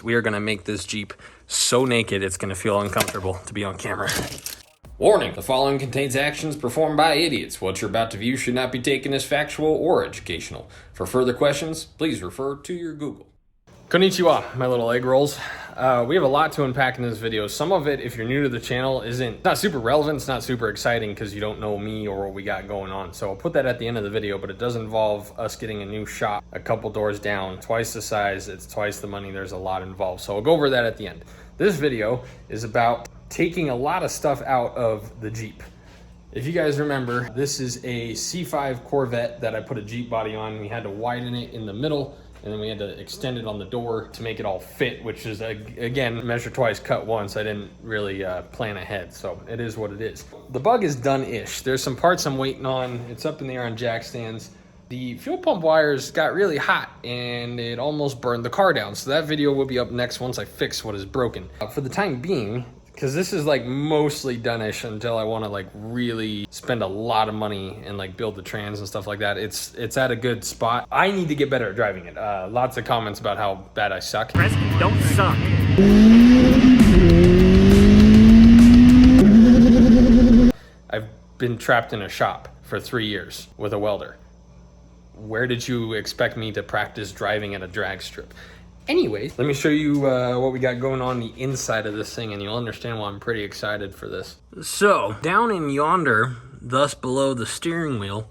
We are gonna make this Jeep so naked it's gonna feel uncomfortable to be on camera. Warning, the following contains actions performed by idiots. What you're about to view should not be taken as factual or educational. For further questions, please refer to your Google. Konnichiwa, my little egg rolls. We have a lot to unpack in this video. Some of it, if you're new to the channel, isn't not super relevant. It's not super exciting because you don't know me or what we got going on. So I'll put that at the end of the video, but it does involve us getting a new shop a couple doors down, twice the size, it's twice the money. There's a lot involved. So I'll go over that at the end. This video is about taking a lot of stuff out of the Jeep. If you guys remember, this is a C5 Corvette that I put a Jeep body on. We had to widen it in the middle, and then we had to extend it on the door to make it all fit, which is, again, measure twice, cut once. I didn't really plan ahead, so it is what it is. The bug is done-ish. There's some parts I'm waiting on. It's up in the air on jack stands. The fuel pump wires got really hot, and it almost burned the car down. So that video will be up next once I fix what is broken. For the time being, because this is like mostly done-ish until I want to like really spend a lot of money and like build the trans and stuff like that. It's at a good spot. I need to get better at driving it. Lots of comments about how bad I suck. Preston, don't suck. I've been trapped in a shop for 3 years with a welder. Where did you expect me to practice driving at a drag strip? Anyways, let me show you what we got going on the inside of this thing, and you'll understand why I'm pretty excited for this. So, down in yonder, thus below the steering wheel,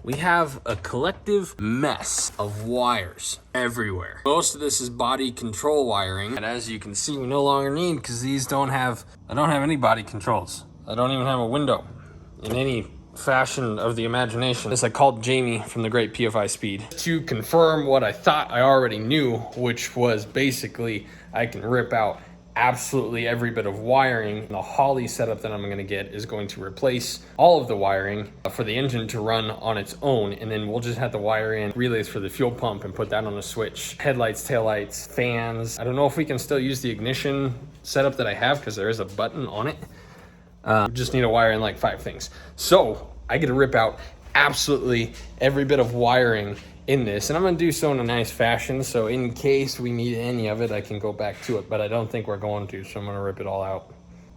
we have a collective mess of wires everywhere. Most of this is body control wiring, and as you can see, we no longer need, because I don't have any body controls. I don't even have a window in any fashion of the imagination. This I called Jamie from the great PFI Speed to confirm what I thought I already knew, which was basically I can rip out absolutely every bit of wiring. The Holley setup that I'm going to get is going to replace all of the wiring for the engine to run on its own, and then we'll just have to wire in relays for the fuel pump and put that on a switch. Headlights, taillights, fans. I don't know if we can still use the ignition setup that I have because there is a button on it. We just need to wire in like 5 things. So I get to rip out absolutely every bit of wiring in this, and I'm gonna do so in a nice fashion, so in case we need any of it, I can go back to it, but I don't think we're going to, so I'm gonna rip it all out.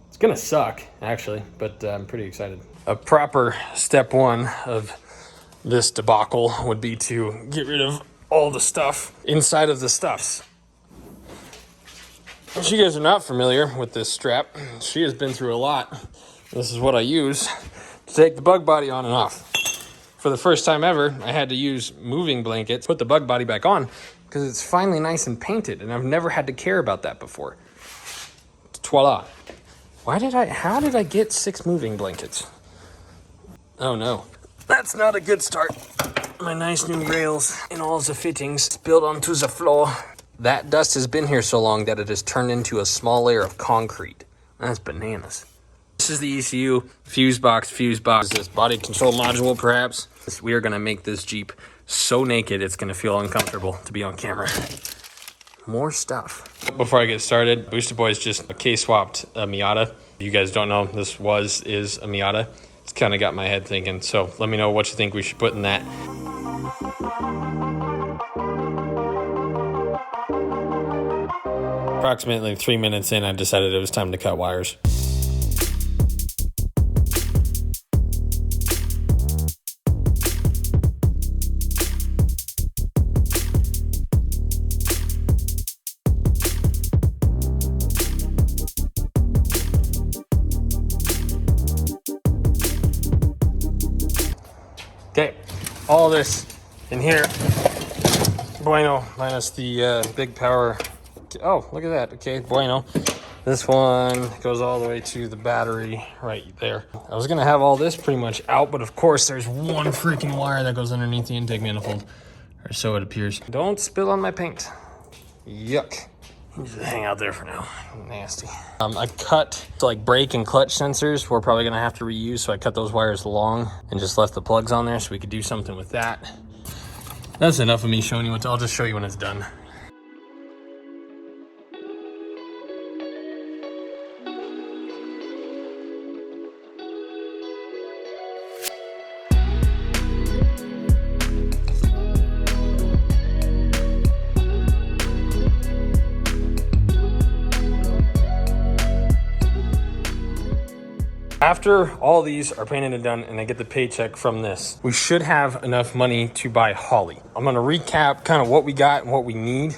It's gonna suck, actually, but I'm pretty excited. A proper step one of this debacle would be to get rid of all the stuff inside of the stuffs. If you guys are not familiar with this strap, she has been through a lot. This is what I use to take the bug body on and off. For the first time ever, I had to use moving blankets, put the bug body back on, because it's finally nice and painted, and I've never had to care about that before. Voila. How did I get 6 moving blankets? Oh no. That's not a good start. My nice new rails and all the fittings spilled onto the floor. That dust has been here so long that it has turned into a small layer of concrete. That's bananas. This is the ECU, fuse box. Is this body control module, perhaps? We are gonna make this Jeep so naked, it's gonna feel uncomfortable to be on camera. More stuff. Before I get started, Booster Boys just K-swapped a Miata. You guys don't know, this is a Miata. It's kind of got my head thinking, so let me know what you think we should put in that. Approximately 3 minutes in, I decided it was time to cut wires. Okay, all this in here, bueno, minus the big power. Oh, look at that. Okay, bueno. This one goes all the way to the battery right there. I was gonna have all this pretty much out, but of course there's one freaking wire that goes underneath the intake manifold, or so it appears. Don't spill on my paint. Yuck. Just hang out there for now. Nasty. I cut like brake and clutch sensors we're probably gonna have to reuse, so I cut those wires long and just left the plugs on there so we could do something with that. That's enough of me showing you I'll just show you when it's done. After all these are painted and done and I get the paycheck from this, we should have enough money to buy Holly. I'm gonna recap kind of what we got and what we need,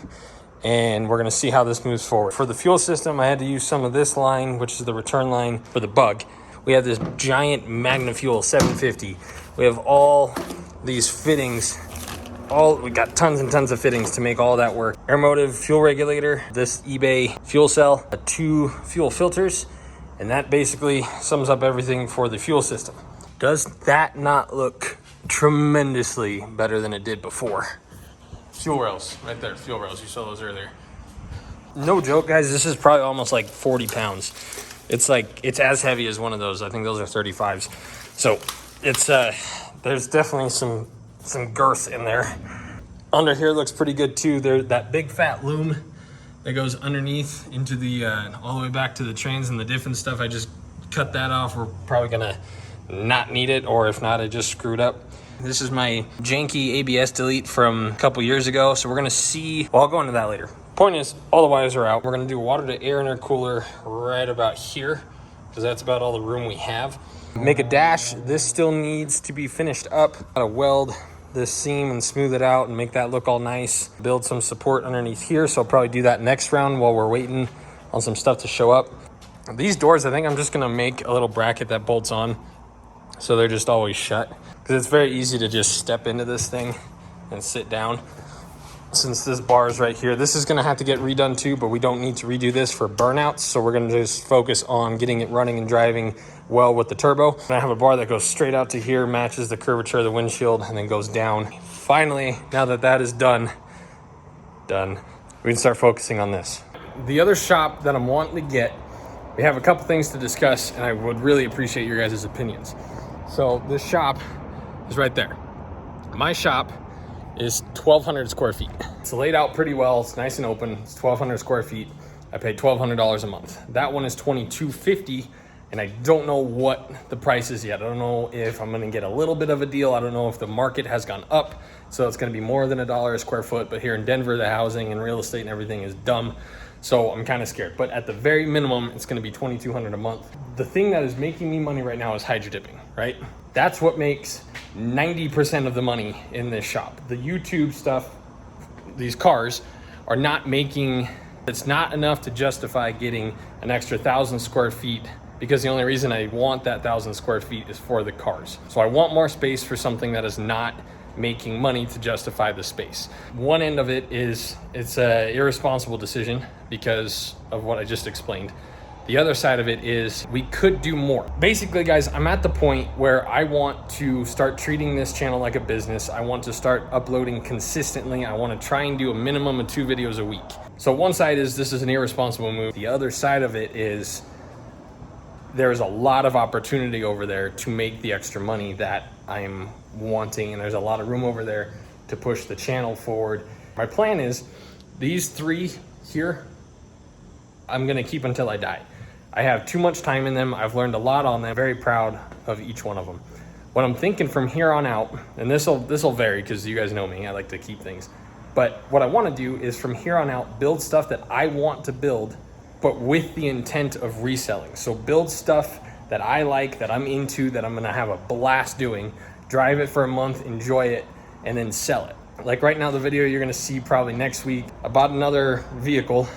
and we're gonna see how this moves forward. For the fuel system, I had to use some of this line, which is the return line for the Bug. We have this giant Magna Fuel 750. We have all these fittings. We got tons and tons of fittings to make all that work. Air motive, fuel regulator, this eBay fuel cell, 2 fuel filters, and that basically sums up everything for the fuel system. Does that not look tremendously better than it did before? Fuel rails, right there, fuel rails, you saw those earlier. No joke, guys, this is probably almost like 40 pounds. It's as heavy as one of those. I think those are 35s. So it's, there's definitely some girth in there. Under here looks pretty good too. There's that big fat loom that goes underneath into the all the way back to the trains and the diff and stuff. I just cut that off. We're probably gonna not need it, or if not, I just screwed up. This is my janky ABS delete from a couple years ago, so we're gonna see. Well, I'll go into that later. Point is, all the wires are out. We're gonna do water to air intercooler right about here, because that's about all the room we have. Make a dash. This still needs to be finished up. Gotta weld this seam and smooth it out and make that look all nice. Build some support underneath here, so I'll probably do that next round while we're waiting on some stuff to show up. These doors, I think I'm just gonna make a little bracket that bolts on so they're just always shut, because it's very easy to just step into this thing and sit down. Since this bar is right here, this is gonna have to get redone too, but we don't need to redo this for burnouts, so we're gonna just focus on getting it running and driving well with the turbo. And I have a bar that goes straight out to here, matches the curvature of the windshield, and then goes down. Finally, now that that is done, we can start focusing on this. The other shop that I'm wanting to get, we have a couple things to discuss, and I would really appreciate your guys' opinions. So this shop is right there. My shop is 1,200 square feet. It's laid out pretty well. It's nice and open. It's 1,200 square feet. I paid $1,200 a month. That one is $2,250, and I don't know what the price is yet. I don't know if I'm gonna get a little bit of a deal. I don't know if the market has gone up, so it's gonna be more than $1 a square foot. But here in Denver, the housing and real estate and everything is dumb. So I'm kind of scared. But at the very minimum, it's gonna be $2,200 a month. The thing that is making me money right now is hydro dipping, right? That's what makes 90% of the money in this shop. The YouTube stuff, these cars are not making, it's not enough to justify getting an extra 1,000 square feet, because the only reason I want that 1,000 square feet is for the cars. So I want more space for something that is not making money to justify the space. One end of it is it's an irresponsible decision because of what I just explained. The other side of it is we could do more. Basically, guys, I'm at the point where I want to start treating this channel like a business. I want to start uploading consistently. I want to try and do a minimum of 2 videos a week. So one side is this is an irresponsible move. The other side of it is there's a lot of opportunity over there to make the extra money that I'm wanting, and there's a lot of room over there to push the channel forward. My plan is these 3 here, I'm gonna keep until I die. I have too much time in them. I've learned a lot on them. Very proud of each one of them. What I'm thinking from here on out, and this'll vary because you guys know me, I like to keep things. But what I wanna do is from here on out, build stuff that I want to build, but with the intent of reselling. So build stuff that I like, that I'm into, that I'm gonna have a blast doing, drive it for a month, enjoy it, and then sell it. Like right now, the video you're gonna see probably next week, I bought another vehicle.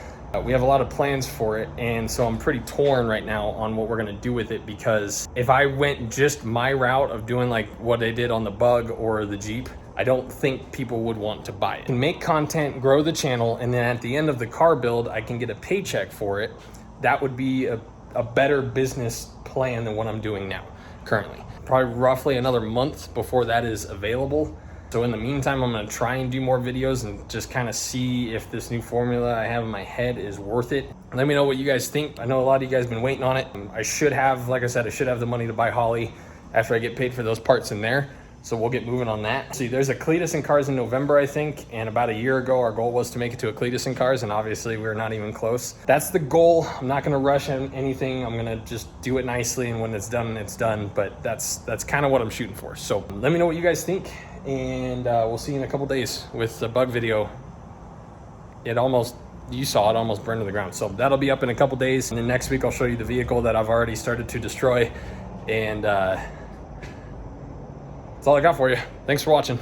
We have a lot of plans for it, and so I'm pretty torn right now on what we're gonna do with it, because if I went just my route of doing like what I did on the Bug or the Jeep, I don't think people would want to buy it. And make content, grow the channel, and then at the end of the car build, I can get a paycheck for it. That would be a better business plan than what I'm doing now, currently. Probably roughly another month before that is available. So in the meantime, I'm gonna try and do more videos and just kind of see if this new formula I have in my head is worth it. Let me know what you guys think. I know a lot of you guys have been waiting on it. I should have, like I said, I should have the money to buy Holly after I get paid for those parts in there. So we'll get moving on that. See, there's a Cletus in Cars in November, I think. And about a year ago, our goal was to make it to a Cletus in Cars. And obviously we're not even close. That's the goal. I'm not gonna rush anything. I'm gonna just do it nicely. And when it's done, it's done. But that's kind of what I'm shooting for. So let me know what you guys think. And we'll see you in a couple days with the Bug video. You saw it almost burned to the ground. So that'll be up in a couple days. And then next week, I'll show you the vehicle that I've already started to destroy. And that's all I got for you. Thanks for watching.